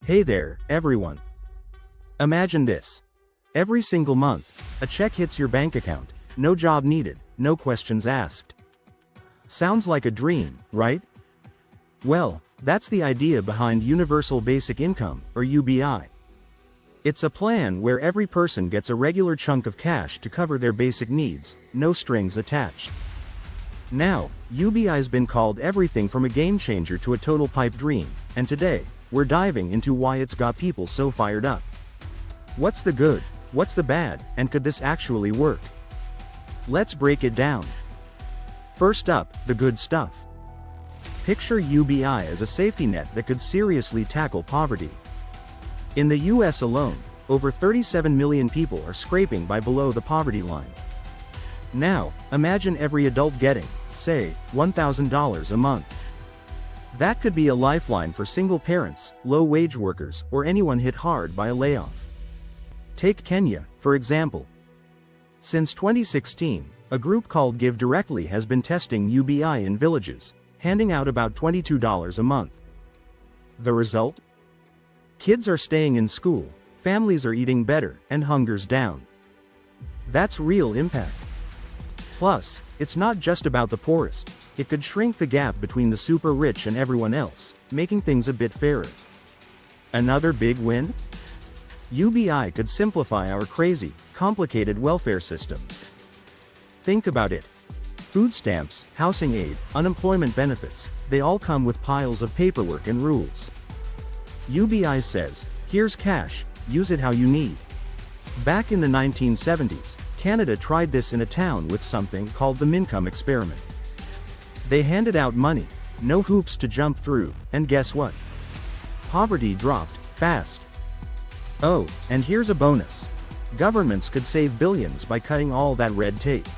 Hey there, everyone. Imagine this. Every single month, a check hits your bank account, no job needed, no questions asked. Sounds like a dream, right? Well, that's the idea behind Universal Basic Income, or UBI. It's a plan where every person gets a regular chunk of cash to cover their basic needs, no strings attached. Now, UBI's been called everything from a game changer to a total pipe dream, and today, we're diving into why it's got people so fired up. What's the good, what's the bad, and could this actually work? Let's break it down. First up, the good stuff. Picture UBI as a safety net that could seriously tackle poverty. In the US alone, over 37 million people are scraping by below the poverty line. Now, imagine every adult getting, say, $1,000 a month. That could be a lifeline for single parents, low-wage workers, or anyone hit hard by a layoff. Take Kenya, for example. Since 2016, a group called Give Directly has been testing UBI in villages, handing out about $22 a month. The result? Kids are staying in school, families are eating better, and hunger's down. That's real impact. Plus, it's not just about the poorest. It could shrink the gap between the super rich and everyone else, making things a bit fairer. Another big win? UBI could simplify our crazy, complicated welfare systems. Think about it. Food stamps, housing aid, unemployment benefits, they all come with piles of paperwork and rules. UBI says, here's cash, use it how you need. Back in the 1970s, Canada tried this in a town with something called the Mincome experiment. They handed out money, no hoops to jump through, and guess what? Poverty dropped, fast. Oh, and here's a bonus. Governments could save billions by cutting all that red tape.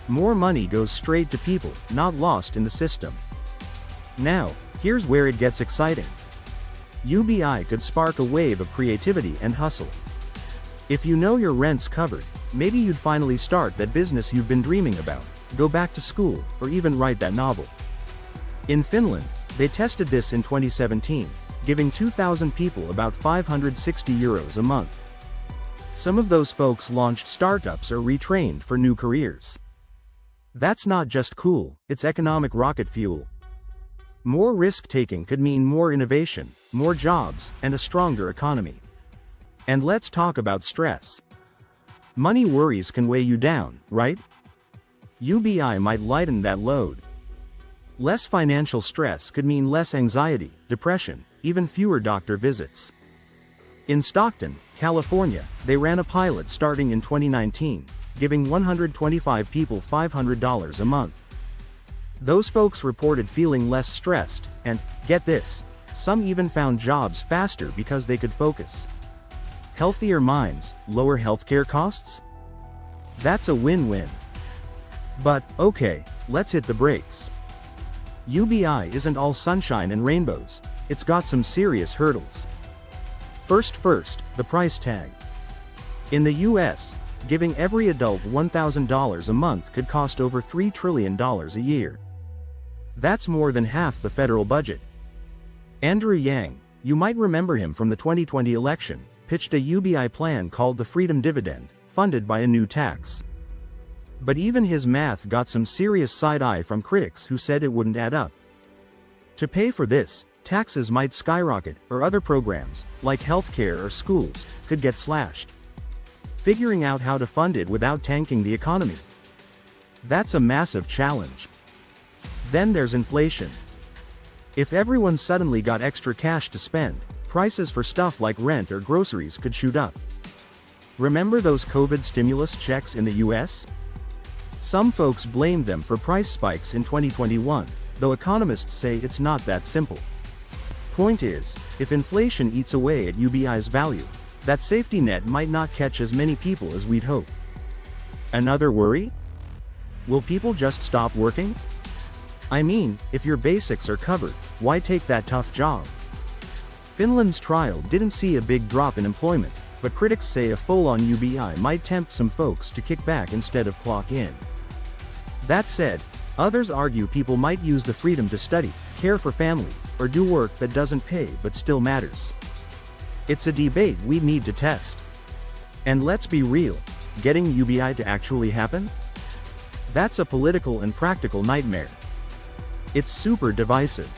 More money goes straight to people, not lost in the system. Now, here's where it gets exciting. UBI could spark a wave of creativity and hustle. If you know your rent's covered, maybe you'd finally start that business you've been dreaming about, go back to school, or even write that novel. In Finland, they tested this in 2017, giving 2,000 people about €560 a month. Some of those folks launched startups or retrained for new careers. That's not just cool, it's economic rocket fuel. More risk-taking could mean more innovation, more jobs, and a stronger economy. And let's talk about stress. Money worries can weigh you down, right? UBI might lighten that load. Less financial stress could mean less anxiety, depression, even fewer doctor visits. In Stockton, California, they ran a pilot starting in 2019, giving 125 people $500 a month. Those folks reported feeling less stressed, and, get this, some even found jobs faster because they could focus. Healthier minds, lower healthcare costs? That's a win-win. But, okay, let's hit the brakes. UBI isn't all sunshine and rainbows, it's got some serious hurdles. First, the price tag. In the US, giving every adult $1,000 a month could cost over $3 trillion a year. That's more than half the federal budget. Andrew Yang, you might remember him from the 2020 election, pitched a UBI plan called the Freedom Dividend, funded by a new tax. But even his math got some serious side-eye from critics who said it wouldn't add up. To pay for this, taxes might skyrocket, or other programs, like healthcare or schools, could get slashed. Figuring out how to fund it without tanking the economy. That's a massive challenge. Then there's inflation. If everyone suddenly got extra cash to spend, prices for stuff like rent or groceries could shoot up. Remember those COVID stimulus checks in the US? Some folks blamed them for price spikes in 2021, though economists say it's not that simple. Point is, if inflation eats away at UBI's value, that safety net might not catch as many people as we'd hope. Another worry? Will people just stop working? I mean, if your basics are covered, why take that tough job? Finland's trial didn't see a big drop in employment, but critics say a full-on UBI might tempt some folks to kick back instead of clock in. That said, others argue people might use the freedom to study, care for family, or do work that doesn't pay but still matters. It's a debate we need to test. And let's be real, getting UBI to actually happen? That's a political and practical nightmare. It's super divisive.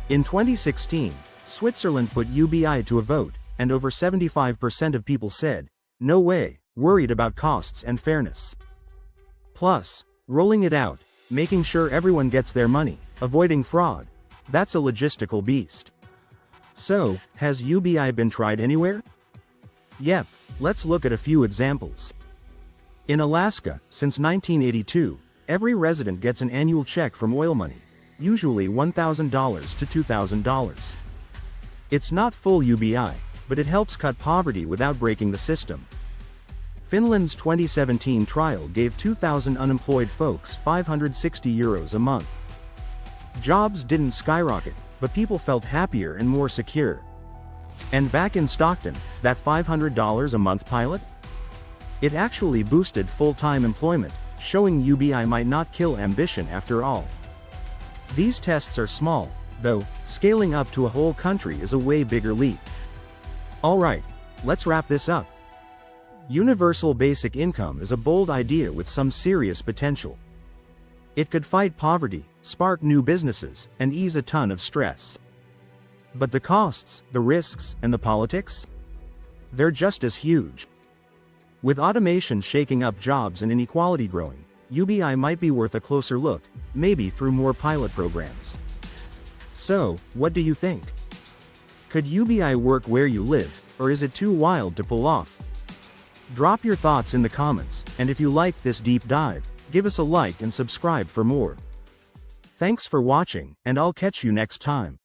In 2016, Switzerland put UBI to a vote, and over 75% of people said, "No way," worried about costs and fairness. Plus, rolling it out, making sure everyone gets their money, avoiding fraud, that's a logistical beast. So, has UBI been tried anywhere? Yep, let's look at a few examples. In Alaska, since 1982, every resident gets an annual check from oil money, usually $1,000 to $2,000. It's not full UBI, but it helps cut poverty without breaking the system. Finland's 2017 trial gave 2,000 unemployed folks €560 a month. Jobs didn't skyrocket, but people felt happier and more secure. And back in Stockton, that $500 a month pilot? It actually boosted full-time employment, showing UBI might not kill ambition after all. These tests are small, though, scaling up to a whole country is a way bigger leap. Alright, let's wrap this up. Universal basic income is a bold idea with some serious potential. It could fight poverty, spark new businesses, and ease a ton of stress. But the costs, the risks, and the politics? They're just as huge. With automation shaking up jobs and inequality growing, UBI might be worth a closer look, maybe through more pilot programs. So, what do you think? Could UBI work where you live, or is it too wild to pull off? Drop your thoughts in the comments, and if you liked this deep dive, give us a like and subscribe for more. Thanks for watching, and I'll catch you next time.